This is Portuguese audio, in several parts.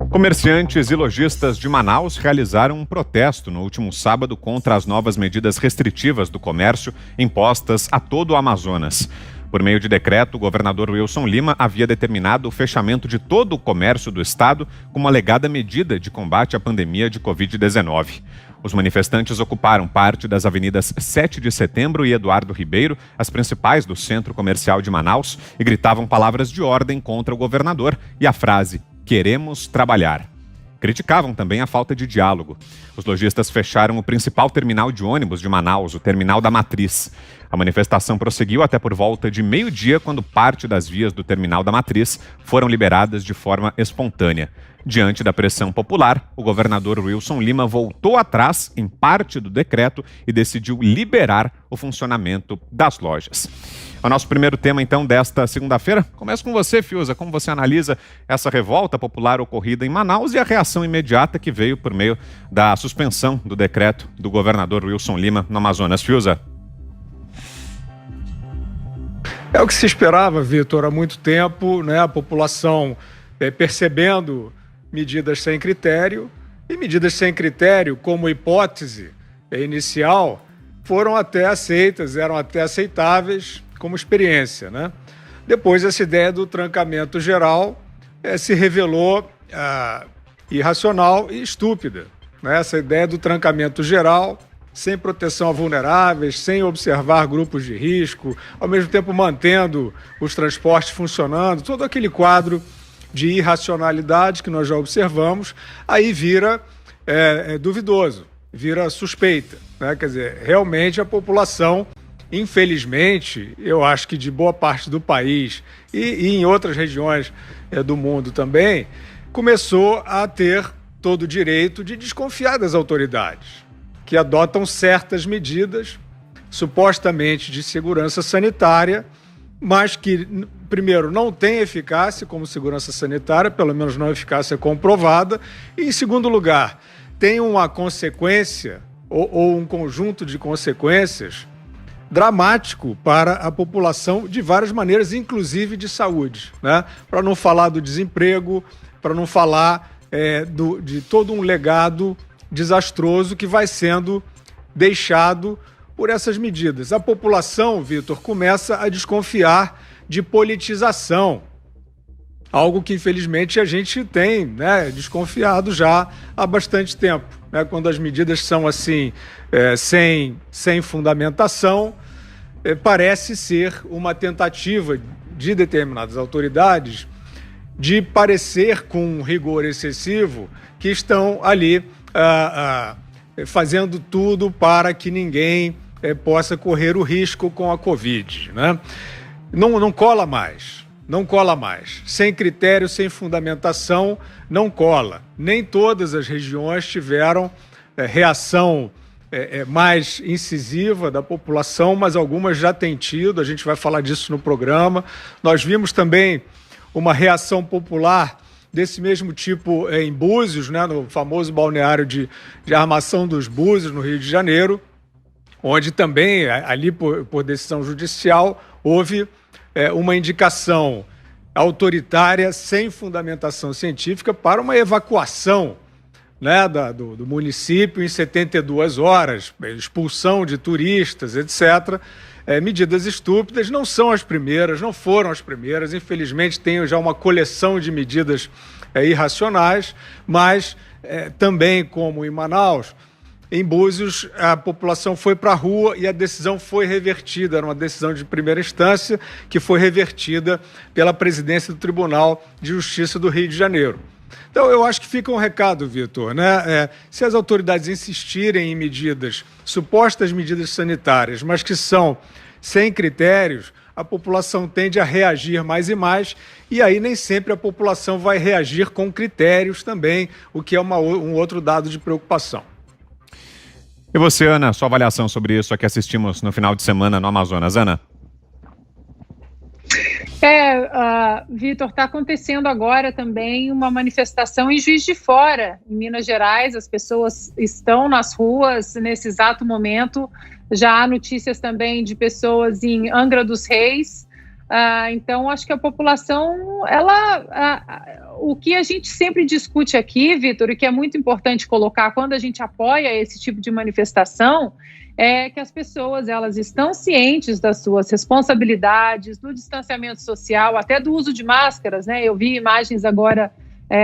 Comerciantes e lojistas de Manaus realizaram um protesto no último sábado contra as novas medidas restritivas do comércio impostas a todo o Amazonas. Por meio de decreto, o governador Wilson Lima havia determinado o fechamento de todo o comércio do estado como alegada medida de combate à pandemia de Covid-19. Os manifestantes ocuparam parte das avenidas 7 de Setembro e Eduardo Ribeiro, as principais do centro comercial de Manaus, e gritavam palavras de ordem contra o governador e a frase "Queremos trabalhar". Criticavam também a falta de diálogo. Os lojistas fecharam o principal terminal de ônibus de Manaus, o Terminal da Matriz. A manifestação prosseguiu até por volta de meio-dia, quando parte das vias do Terminal da Matriz foram liberadas de forma espontânea. Diante da pressão popular, o governador Wilson Lima voltou atrás em parte do decreto e decidiu liberar o funcionamento das lojas. O nosso primeiro tema, então, desta segunda-feira. Começo com você, Fiuza. Como você analisa essa revolta popular ocorrida em Manaus e a reação imediata que veio por meio da suspensão do decreto do governador Wilson Lima no Amazonas? Fiuza. É o que se esperava, Vitor, há muito tempo, né? A população percebendo medidas sem critério, e medidas sem critério, como hipótese inicial, foram até aceitas, eram até aceitáveis como experiência, né? Depois, essa ideia do trancamento geral se revelou irracional e estúpida, né? Essa ideia do trancamento geral, sem proteção a vulneráveis, sem observar grupos de risco, ao mesmo tempo mantendo os transportes funcionando, todo aquele quadro de irracionalidade que nós já observamos, aí vira duvidoso, vira suspeita, né? Quer dizer, realmente a população, infelizmente, eu acho que de boa parte do país e em outras regiões do mundo também, começou a ter todo o direito de desconfiar das autoridades, que adotam certas medidas, supostamente de segurança sanitária, mas que, primeiro, não tem eficácia como segurança sanitária, pelo menos não eficácia comprovada, e, em segundo lugar, tem uma consequência ou um conjunto de consequências dramático para a população de várias maneiras, inclusive de saúde, né? Para não falar do desemprego, para não falar de todo um legado desastroso que vai sendo deixado por essas medidas. A população, Vitor, começa a desconfiar de politização, algo que infelizmente a gente tem, né, desconfiado já há bastante tempo, né? Quando as medidas são assim, sem fundamentação, parece ser uma tentativa de determinadas autoridades de parecer com um rigor excessivo que estão ali fazendo tudo para que ninguém possa correr o risco com a Covid, né? Não cola mais. Não cola mais. Sem critério, sem fundamentação, não cola. Nem todas as regiões tiveram reação mais incisiva da população, mas algumas já têm tido, a gente vai falar disso no programa. Nós vimos também uma reação popular desse mesmo tipo em Búzios, né, no famoso balneário de Armação dos Búzios, no Rio de Janeiro, onde também, ali por decisão judicial, houve uma indicação autoritária sem fundamentação científica para uma evacuação, né, do município em 72 horas, expulsão de turistas, etc. Medidas estúpidas, não são as primeiras, não foram as primeiras, infelizmente tem já uma coleção de medidas irracionais, mas também como em Manaus, em Búzios, a população foi para a rua e a decisão foi revertida. Era uma decisão de primeira instância que foi revertida pela presidência do Tribunal de Justiça do Rio de Janeiro. Então, eu acho que fica um recado, Vitor, né? Se as autoridades insistirem em medidas, supostas medidas sanitárias, mas que são sem critérios, a população tende a reagir mais e mais, e aí nem sempre a população vai reagir com critérios também, o que é um outro dado de preocupação. E você, Ana, sua avaliação sobre isso que assistimos no final de semana no Amazonas, Ana? Vitor, está acontecendo agora também uma manifestação em Juiz de Fora, em Minas Gerais. As pessoas estão nas ruas nesse exato momento. Já há notícias também de pessoas em Angra dos Reis. Então, acho que a população, o que a gente sempre discute aqui, Vitor, e que é muito importante colocar quando a gente apoia esse tipo de manifestação, é que as pessoas, elas estão cientes das suas responsabilidades, do distanciamento social, até do uso de máscaras, né? Eu vi imagens agora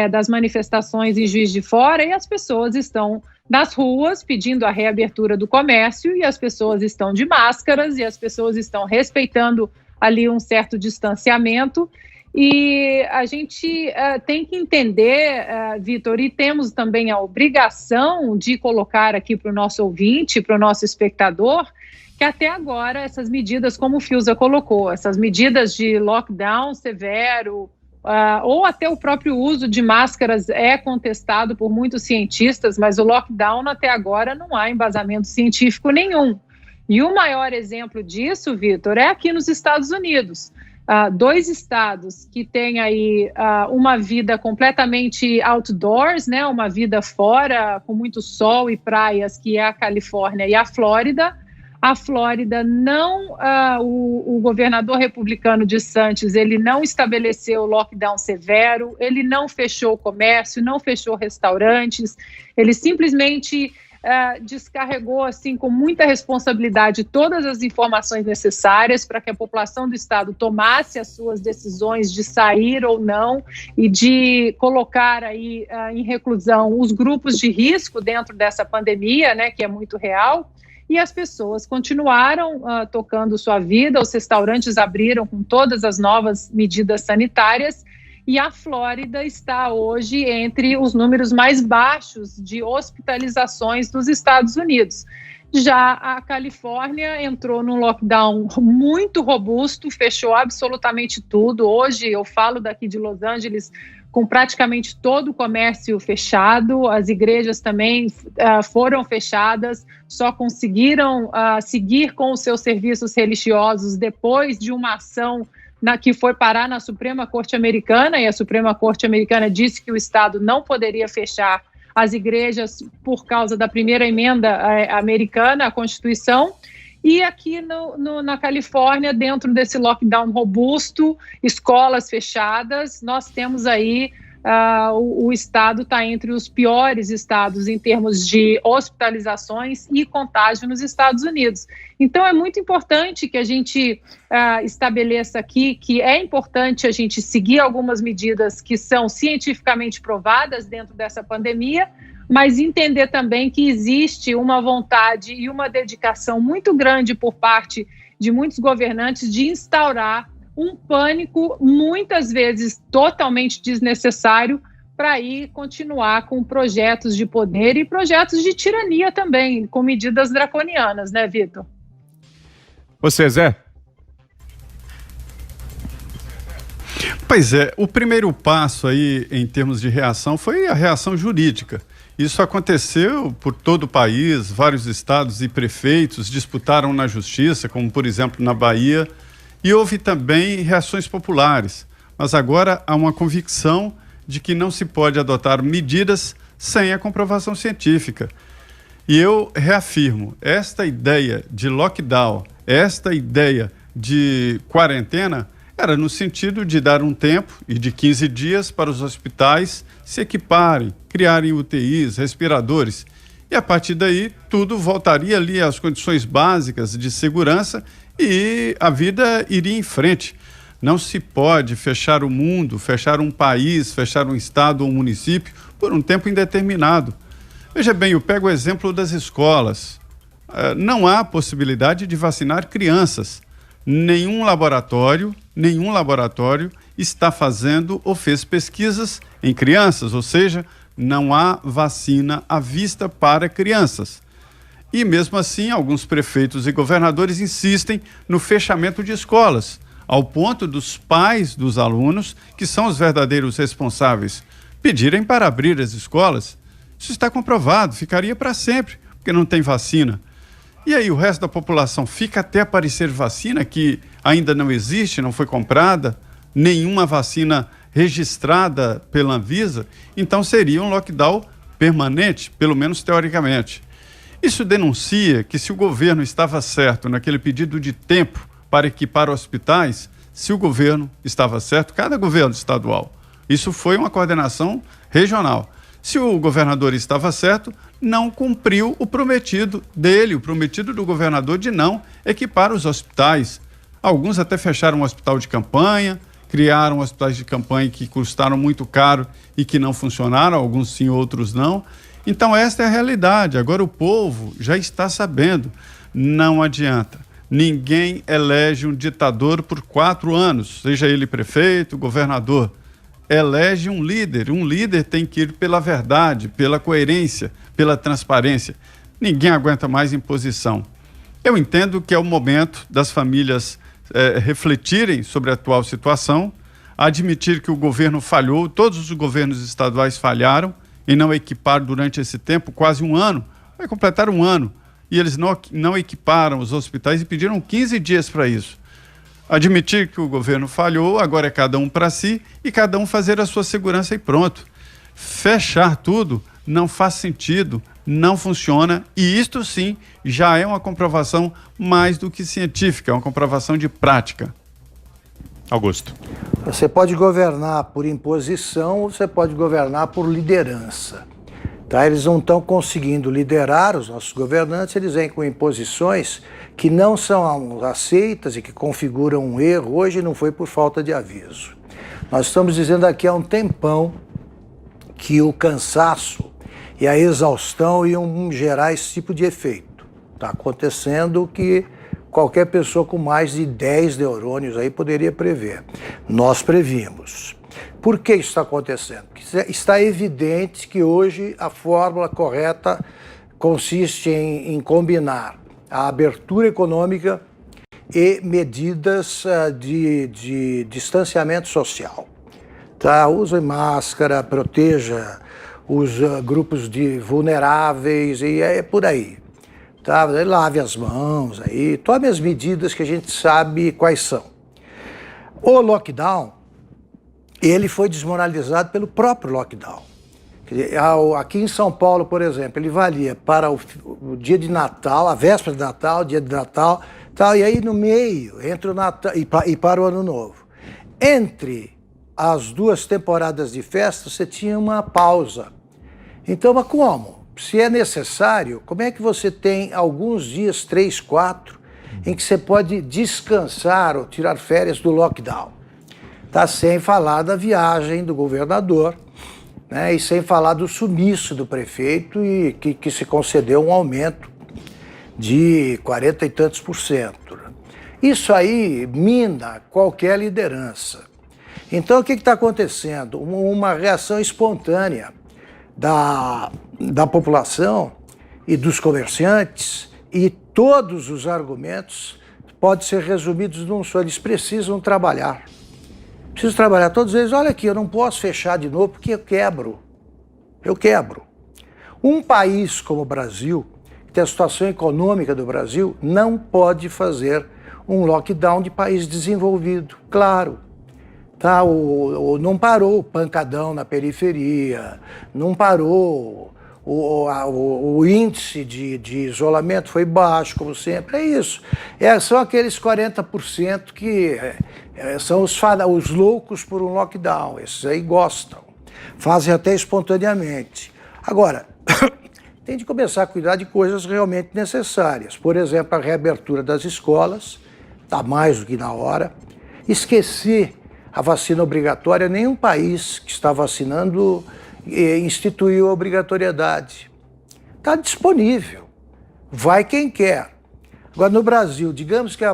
das manifestações em Juiz de Fora, e as pessoas estão nas ruas pedindo a reabertura do comércio, e as pessoas estão de máscaras, e as pessoas estão respeitando ali um certo distanciamento, e a gente tem que entender, Vitor, e temos também a obrigação de colocar aqui para o nosso ouvinte, para o nosso espectador, que até agora essas medidas, como o Fiuza colocou, essas medidas de lockdown severo, ou até o próprio uso de máscaras é contestado por muitos cientistas, mas o lockdown até agora não há embasamento científico nenhum. E o maior exemplo disso, Vitor, é aqui nos Estados Unidos. 2 estados que têm aí uma vida completamente outdoors, né, uma vida fora, com muito sol e praias, que é a Califórnia e a Flórida. A Flórida não, o governador republicano DeSantis, ele não estabeleceu lockdown severo, ele não fechou o comércio, não fechou restaurantes, ele simplesmente descarregou assim com muita responsabilidade todas as informações necessárias para que a população do estado tomasse as suas decisões de sair ou não e de colocar aí em reclusão os grupos de risco dentro dessa pandemia, né, que é muito real. E as pessoas continuaram tocando sua vida, os restaurantes abriram com todas as novas medidas sanitárias, e a Flórida está hoje entre os números mais baixos de hospitalizações dos Estados Unidos. Já a Califórnia entrou num lockdown muito robusto, fechou absolutamente tudo. Hoje eu falo daqui de Los Angeles com praticamente todo o comércio fechado, as igrejas também foram fechadas, só conseguiram seguir com os seus serviços religiosos depois de uma ação que foi parar na Suprema Corte Americana, e a Suprema Corte Americana disse que o Estado não poderia fechar as igrejas por causa da primeira emenda americana à Constituição. E aqui na Califórnia, dentro desse lockdown robusto, escolas fechadas, nós temos aí o estado está entre os piores estados em termos de hospitalizações e contágio nos Estados Unidos. Então, é muito importante que a gente estabeleça aqui que é importante a gente seguir algumas medidas que são cientificamente provadas dentro dessa pandemia, mas entender também que existe uma vontade e uma dedicação muito grande por parte de muitos governantes de instaurar um pânico, muitas vezes totalmente desnecessário, para aí continuar com projetos de poder e projetos de tirania também, com medidas draconianas, né, Vitor? Você, Zé? Pois é, o primeiro passo aí em termos de reação foi a reação jurídica. Isso aconteceu por todo o país, vários estados e prefeitos disputaram na justiça, como por exemplo na Bahia, e houve também reações populares. Mas agora há uma convicção de que não se pode adotar medidas sem a comprovação científica. E eu reafirmo, esta ideia de lockdown, esta ideia de quarentena, era no sentido de dar um tempo e de 15 dias para os hospitais se equiparem, criarem UTIs, respiradores. E a partir daí, tudo voltaria ali às condições básicas de segurança e a vida iria em frente. Não se pode fechar o mundo, fechar um país, fechar um estado ou um município por um tempo indeterminado. Veja bem, eu pego o exemplo das escolas. Não há possibilidade de vacinar crianças. Nenhum laboratório está fazendo ou fez pesquisas em crianças, ou seja, não há vacina à vista para crianças. E mesmo assim, alguns prefeitos e governadores insistem no fechamento de escolas, ao ponto dos pais dos alunos, que são os verdadeiros responsáveis, pedirem para abrir as escolas. Isso está comprovado, ficaria para sempre, porque não tem vacina. E aí o resto da população fica até aparecer vacina que ainda não existe, não foi comprada, nenhuma vacina registrada pela Anvisa, então seria um lockdown permanente, pelo menos teoricamente. Isso denuncia que se o governo estava certo naquele pedido de tempo para equipar hospitais, se o governo estava certo, cada governo estadual. Isso foi uma coordenação regional. Se o governador estava certo, não cumpriu o prometido dele, o prometido do governador de não equipar os hospitais. Alguns até fecharam um hospital de campanha, criaram hospitais de campanha que custaram muito caro e que não funcionaram, alguns sim, outros não. Então esta é a realidade. Agora o povo já está sabendo. Não adianta. Ninguém elege um ditador por 4 anos, seja ele prefeito, governador. Elege um líder. Um líder tem que ir pela verdade, pela coerência, pela transparência. Ninguém aguenta mais imposição. Eu entendo que é o momento das famílias refletirem sobre a atual situação, admitir que o governo falhou, todos os governos estaduais falharam em não equipar durante esse tempo, quase 1 ano, vai completar 1 ano, e eles não equiparam os hospitais e pediram 15 dias para isso. Admitir que o governo falhou, agora é cada um para si e cada um fazer a sua segurança e pronto. Fechar tudo não faz sentido, não funciona, e isto sim já é uma comprovação mais do que científica, é uma comprovação de prática. Augusto. Você pode governar por imposição ou você pode governar por liderança. Tá? Eles não estão conseguindo liderar, os nossos governantes, eles vêm com imposições que não são aceitas e que configuram um erro. Hoje não foi por falta de aviso. Nós estamos dizendo aqui há um tempão que o cansaço e a exaustão iam gerar esse tipo de efeito. Está acontecendo o que qualquer pessoa com mais de 10 neurônios aí poderia prever. Nós previmos. Por que isso está acontecendo? Porque está evidente que hoje a fórmula correta consiste em combinar a abertura econômica e medidas de distanciamento social. Tá? Use máscara, proteja os grupos de vulneráveis e é por aí. Tá? Lave as mãos aí, tome as medidas que a gente sabe quais são. O lockdown, ele foi desmoralizado pelo próprio lockdown. Aqui em São Paulo, por exemplo, ele valia para o dia de Natal, a véspera de Natal, dia de Natal, tal, e aí no meio, entre o Natal e para o Ano Novo. Entre as 2 temporadas de festa, você tinha uma pausa. Então, mas como? Se é necessário, como é que você tem alguns dias, 3, 4, em que você pode descansar ou tirar férias do lockdown? Tá, sem falar da viagem do governador, né, e sem falar do sumiço do prefeito e que se concedeu um aumento de 40 e tantos %. Isso aí mina qualquer liderança. Então, o que está acontecendo? Uma reação espontânea da população e dos comerciantes, e todos os argumentos podem ser resumidos num só: eles precisam trabalhar. Precisam trabalhar todos eles. Olha aqui, eu não posso fechar de novo porque eu quebro. Eu quebro. Um país como o Brasil, que tem a situação econômica do Brasil, não pode fazer um lockdown de país desenvolvido, claro. Tá, não parou o pancadão na periferia, não parou, o índice de isolamento foi baixo, como sempre, é isso. São aqueles 40% que são os loucos por um lockdown, esses aí gostam, fazem até espontaneamente. Agora, tem de começar a cuidar de coisas realmente necessárias. Por exemplo, a reabertura das escolas, está mais do que na hora. Esquecer a vacina obrigatória, nenhum país que está vacinando instituiu a obrigatoriedade. Está disponível, vai quem quer. Agora, no Brasil, digamos que a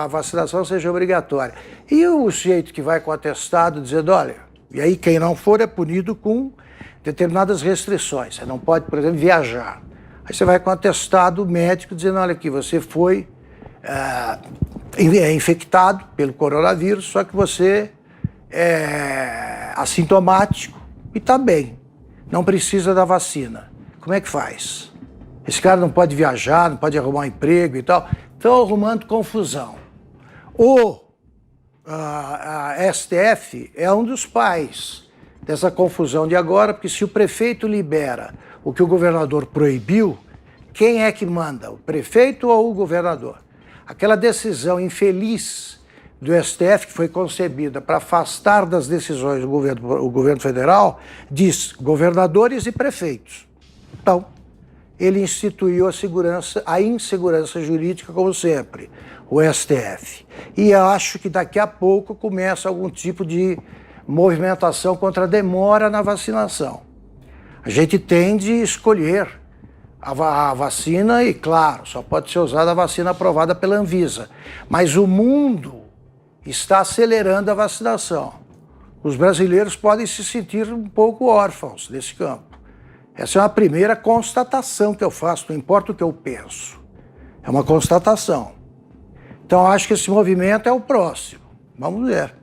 vacinação seja obrigatória, e o sujeito que vai com atestado dizendo, olha, e aí quem não for é punido com determinadas restrições. Você não pode, por exemplo, viajar. Aí você vai com atestado médico dizendo, olha aqui, você foi infectado pelo coronavírus, só que você é assintomático e está bem, não precisa da vacina. Como é que faz? Esse cara não pode viajar, não pode arrumar um emprego e tal. Estão arrumando confusão. A STF é um dos pais dessa confusão de agora, porque se o prefeito libera o que o governador proibiu, quem é que manda? O prefeito ou o governador? Aquela decisão infeliz do STF, que foi concebida para afastar das decisões do governo federal, diz governadores e prefeitos. Então, ele instituiu a insegurança jurídica, como sempre, o STF. E acho que daqui a pouco começa algum tipo de movimentação contra a demora na vacinação. A gente tem de escolher a vacina e, claro, só pode ser usada a vacina aprovada pela Anvisa. Mas o mundo está acelerando a vacinação. Os brasileiros podem se sentir um pouco órfãos nesse campo. Essa é uma primeira constatação que eu faço, não importa o que eu penso. É uma constatação. Então, acho que esse movimento é o próximo. Vamos ver.